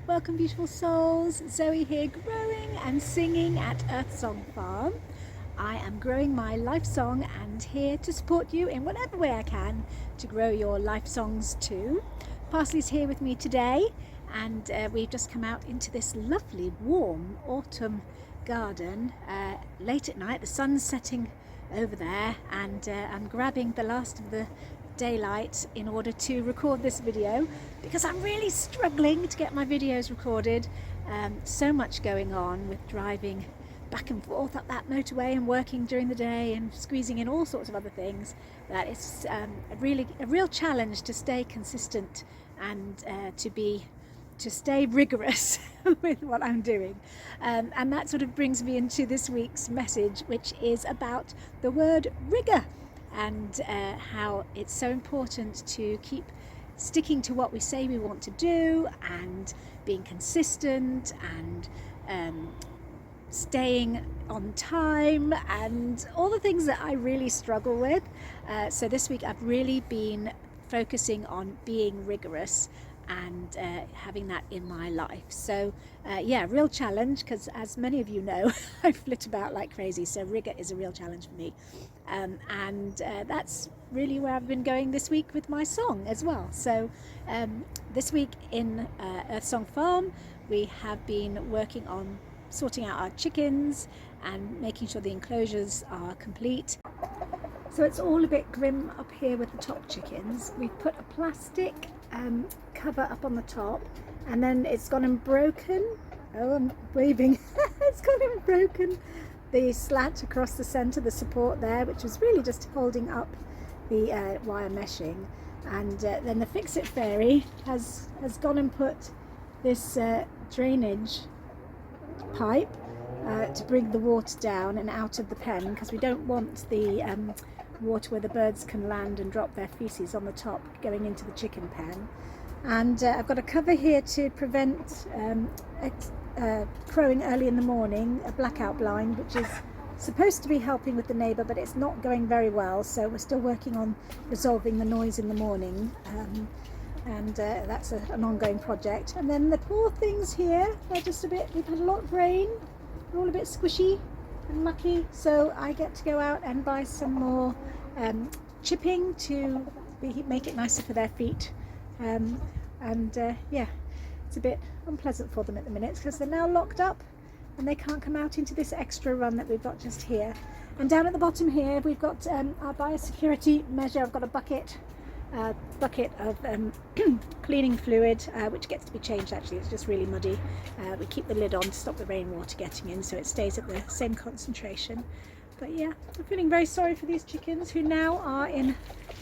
Welcome beautiful souls, Zoe here, growing and singing at EarthSongFarm. I am growing my life song and here to support you in whatever way I can to grow your life songs too. Parsley's here with me today and we've just come out into this lovely warm autumn garden late at night. The sun's setting over there and I'm grabbing the last of the daylight in order to record this video because I'm really struggling to get my videos recorded. So much going on with driving back and forth up that motorway and working during the day and squeezing in all sorts of other things that it's a real challenge to stay consistent and to stay rigorous with what I'm doing. And that sort of brings me into this week's message, which is about the word rigor and how it's so important to keep sticking to what we say we want to do and being consistent and staying on time and all the things that I really struggle with. So this week I've really been focusing on being rigorous and having that in my life. So yeah, real challenge, because as many of you know, I flit about like crazy, so rigor is a real challenge for me. And that's really where I've been going this week with my song as well. So this week in EarthSongFarm we have been working on sorting out our chickens and making sure the enclosures are complete. So it's all a bit grim up here with the top chickens. We've put a plastic cover up on the top and then it's gone and broken. Oh, I'm waving. It's gone and broken the slat across the centre, the support there, which was really just holding up the wire meshing. And then the Fix-It Fairy has gone and put this drainage pipe to bring the water down and out of the pen, because we don't want the water where the birds can land and drop their feces on the top going into the chicken pen. And I've got a cover here to prevent crowing early in the morning, a blackout blind, which is supposed to be helping with the neighbour, but it's not going very well, so we're still working on resolving the noise in the morning, and that's an ongoing project. And then the poor things here, they're just a bit, we've had a lot of rain, they're all a bit squishy and mucky, so I get to go out and buy some more chipping to make it nicer for their feet. Yeah, it's a bit unpleasant for them at the minute because they're now locked up and they can't come out into this extra run that we've got just here. And down at the bottom here we've got our biosecurity measure. I've got a bucket of cleaning fluid, which gets to be changed. Actually, it's just really muddy. We keep the lid on to stop the rainwater getting in, so it stays at the same concentration. But yeah, I'm feeling very sorry for these chickens who now are in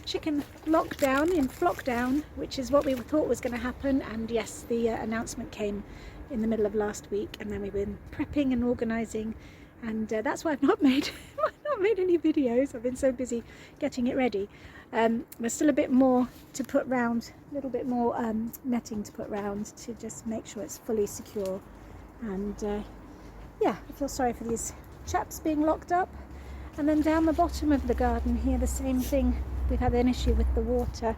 chicken lockdown, in Flockdown, which is what we thought was going to happen. And yes, the announcement came in the middle of last week, and then we've been prepping and organising, and that's why I've not made any videos. I've been so busy getting it ready. There's still a bit more to put round, a little bit more netting to put round to just make sure it's fully secure. And yeah, I feel sorry for these chaps being locked up. And then down the bottom of the garden here, the same thing. We've had an issue with the water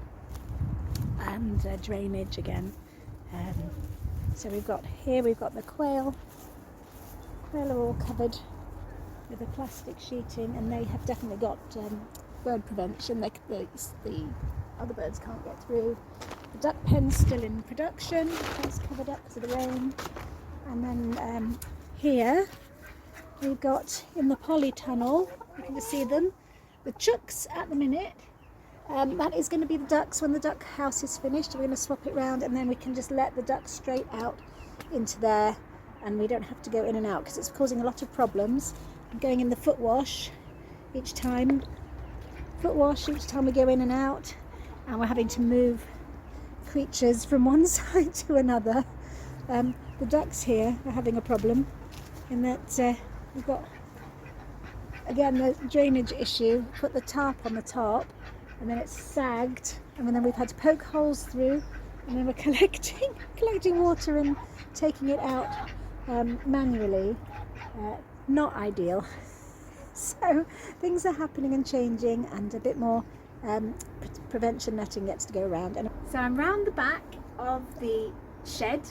and drainage again. So we've got the quail. Quail are all covered with a plastic sheeting, and they have definitely got bird prevention. The other birds can't get through. The duck pen's still in production. It's covered up because of the rain. And then here we've got in the polytunnel, you can just see them, the chooks at the minute. That is going to be the ducks when the duck house is finished. We're going to swap it round and then we can just let the ducks straight out into there and we don't have to go in and out because it's causing a lot of problems. I'm going in the foot wash each time we go in and out, and we're having to move creatures from one side to another. The ducks here are having a problem in that we've got, again, the drainage issue. Put the tarp on the top and then it's sagged, and then we've had to poke holes through, and then we're collecting water and taking it out manually. Not ideal. So things are happening and changing, and a bit more prevention netting gets to go around. And so I'm round the back of the shed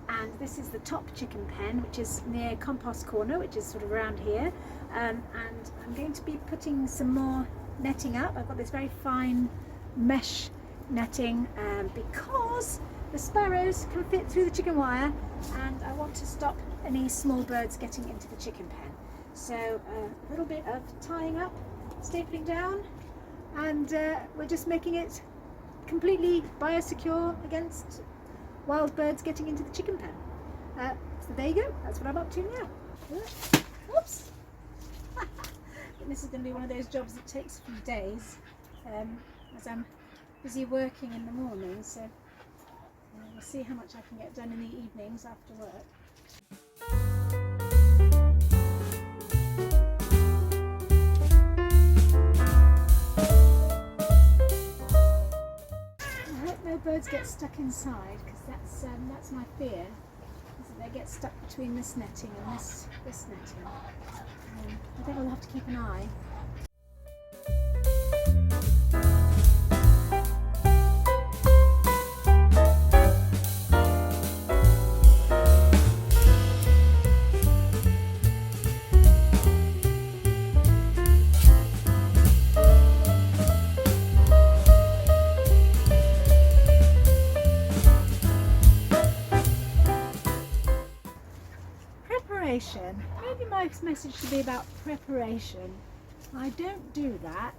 and this is the top chicken pen, which is near Compost Corner, which is sort of around here. And I'm going to be putting some more netting up. I've got this very fine mesh netting because the sparrows can fit through the chicken wire, and I want to stop any small birds getting into the chicken pen. So a little bit of tying up, stapling down, and we're just making it completely biosecure against wild birds getting into the chicken pen. So there you go, that's what I'm up to now. Whoops! This is going to be one of those jobs that takes a few days, as I'm busy working in the morning, so we'll see how much I can get done in the evenings after work. I hope no birds get stuck inside, because that's my fear, is that they get stuck between this netting and this netting. I think we'll have to keep an eye. Preparation. Maybe my message should be about preparation. I don't do that.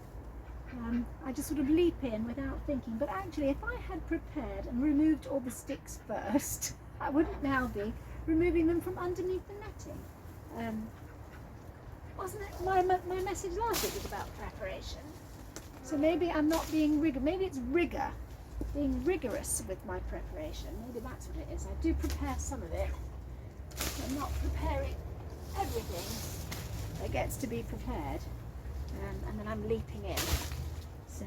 I just sort of leap in without thinking. But actually, if I had prepared and removed all the sticks first, I wouldn't now be removing them from underneath the netting. Wasn't it my message last week was about preparation? So maybe I'm not being rigor. Maybe it's rigor, being rigorous with my preparation. Maybe that's what it is. I do prepare some of it. I'm not preparing everything that gets to be prepared, and then I'm leaping in. So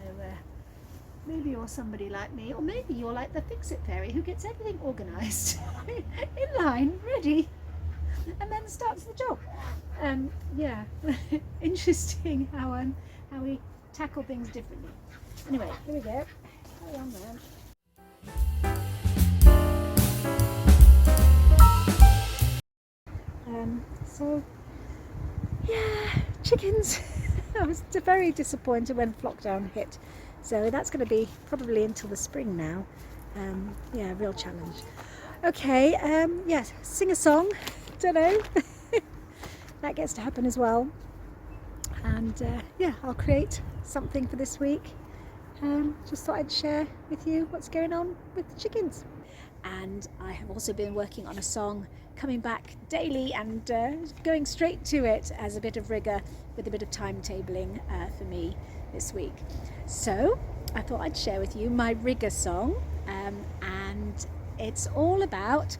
maybe you're somebody like me, or maybe you're like the Fix-It Fairy who gets everything organised in line, ready, and then starts the job. Yeah, interesting how we tackle things differently. Anyway, here we go. Carry on there. So yeah, chickens. I was very disappointed when Flockdown hit, so that's going to be probably until the spring now. Yeah, real challenge. Okay, yes, sing a song, don't know. That gets to happen as well. And yeah, I'll create something for this week. Just thought I'd share with you what's going on with the chickens. And I have also been working on a song, coming back daily and going straight to it as a bit of rigor with a bit of timetabling for me this week. So I thought I'd share with you my rigor song, and it's all about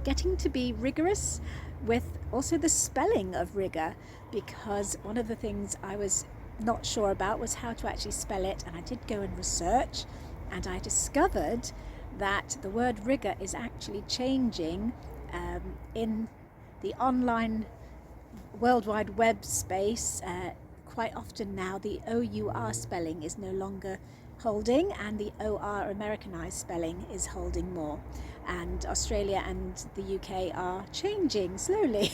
getting to be rigorous with also the spelling of rigor, because one of the things I was not sure about was how to actually spell it, and I did go and research, and I discovered that the word rigor is actually changing in the online World Wide Web space. Quite often now the OUR spelling is no longer holding, and the OR Americanized spelling is holding more, and Australia and the UK are changing slowly.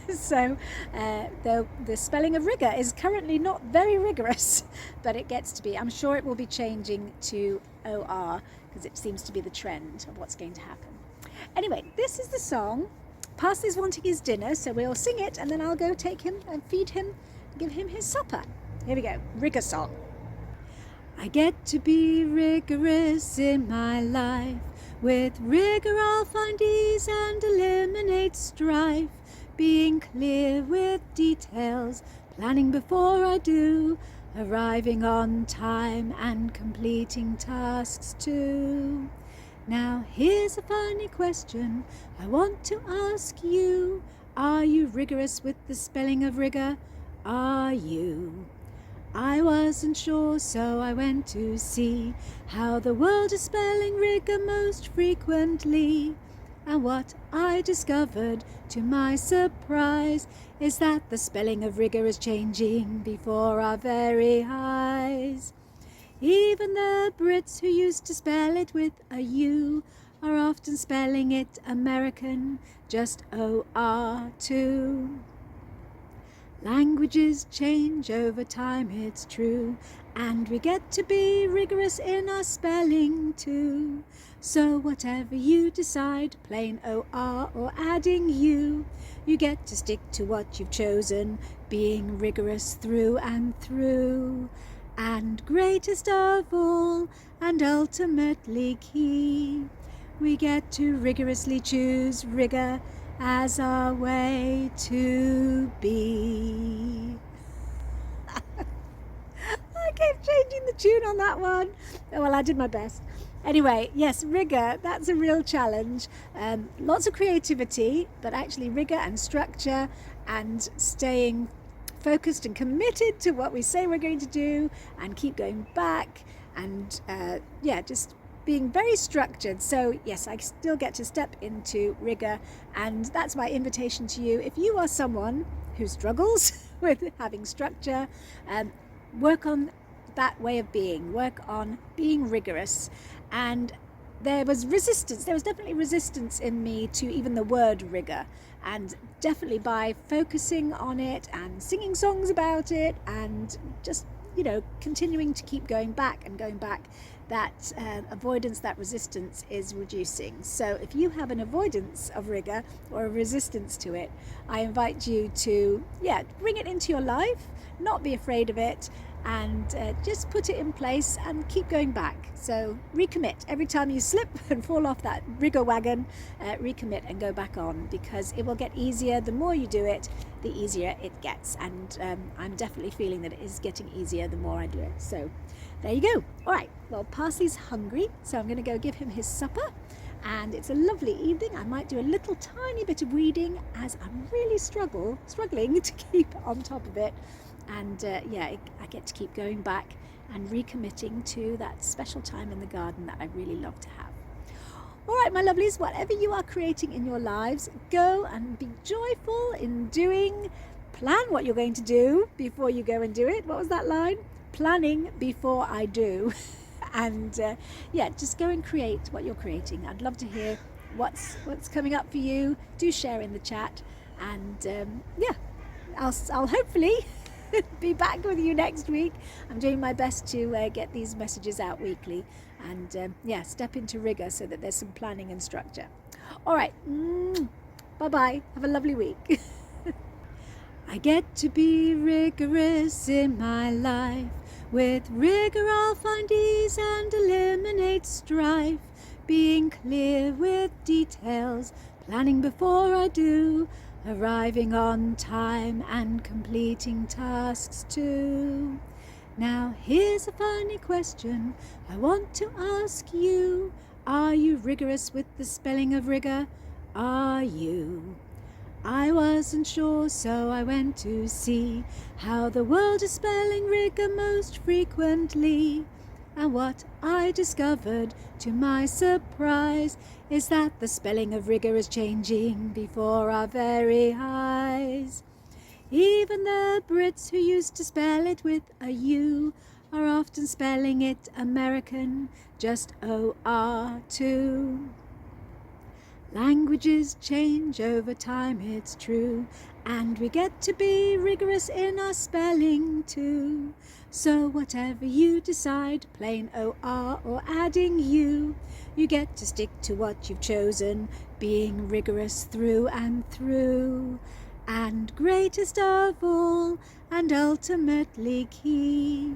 So the spelling of rigor is currently not very rigorous, but it gets to be. I'm sure it will be changing to OR, because it seems to be the trend of what's going to happen. Anyway, this is the song. Parsley's wanting his dinner, so we'll sing it, and then I'll go take him and feed him, give him his supper. Here we go, rigor song. I get to be rigorous in my life. With rigor I'll find ease and eliminate strife. Being clear with details, planning before I do, arriving on time and completing tasks too. Now here's a funny question I want to ask you. Are you rigorous with the spelling of rigor? Are you? I wasn't sure, so I went to see how the world is spelling rigor most frequently. And what I discovered, to my surprise, is that the spelling of rigor is changing before our very eyes. Even the Brits who used to spell it with a U are often spelling it American, just OR too. Languages change over time, it's true, and we get to be rigorous in our spelling too. So whatever you decide, plain OR or adding U, you get to stick to what you've chosen, being rigorous through and through. And greatest of all, and ultimately key, we get to rigorously choose rigor as our way to be. I kept changing the tune on that one. Well, I did my best. Anyway, yes, rigor, that's a real challenge. Lots of creativity, but actually rigor and structure and staying focused and committed to what we say we're going to do and keep going back and just being very structured. So yes, I still get to step into rigor, and that's my invitation to you. If you are someone who struggles with having structure, work on that way of being, work on being rigorous. And there was definitely resistance in me to even the word rigor, and definitely by focusing on it and singing songs about it and just continuing to keep going back, that avoidance, that resistance is reducing. So if you have an avoidance of rigor or a resistance to it, I invite you to bring it into your life, not be afraid of it, and just put it in place and keep going back. So recommit every time you slip and fall off that rigor wagon. Recommit and go back on, because it will get easier. The more you do it, the easier it gets, and I'm definitely feeling that it is getting easier the more I do it. So there you go. All right, well, Parsley's hungry, so I'm going to go give him his supper, and it's a lovely evening. I might do a little tiny bit of weeding as I'm really struggling to keep on top of it. And I get to keep going back and recommitting to that special time in the garden that I really love to have. All right, my lovelies, whatever you are creating in your lives, go and be joyful in doing. Plan what you're going to do before you go and do it. What was that line? Planning before I do. And just go and create what you're creating. I'd love to hear what's coming up for you. Do share in the chat, and I'll hopefully be back with you next week. I'm doing my best to get these messages out weekly, and step into rigor so that there's some planning and structure. All right, bye-bye. Have a lovely week. I get to be rigorous in my life. With rigor I'll find ease and eliminate strife. Being clear with details, planning before I do, arriving on time and completing tasks too. Now here's a funny question I want to ask you. Are you rigorous with the spelling of rigor? Are you? I wasn't sure, so I went to see how the world is spelling rigor most frequently. And what I discovered, to my surprise, is that the spelling of rigor is changing before our very eyes. Even the Brits who used to spell it with a U are often spelling it American, just OR too. Languages change over time, it's true, and we get to be rigorous in our spelling too. So whatever you decide, plain OR or adding U, you get to stick to what you've chosen, being rigorous through and through. And greatest of all, and ultimately key,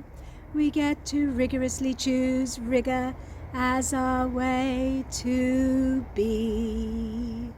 we get to rigorously choose rigor as our way to be.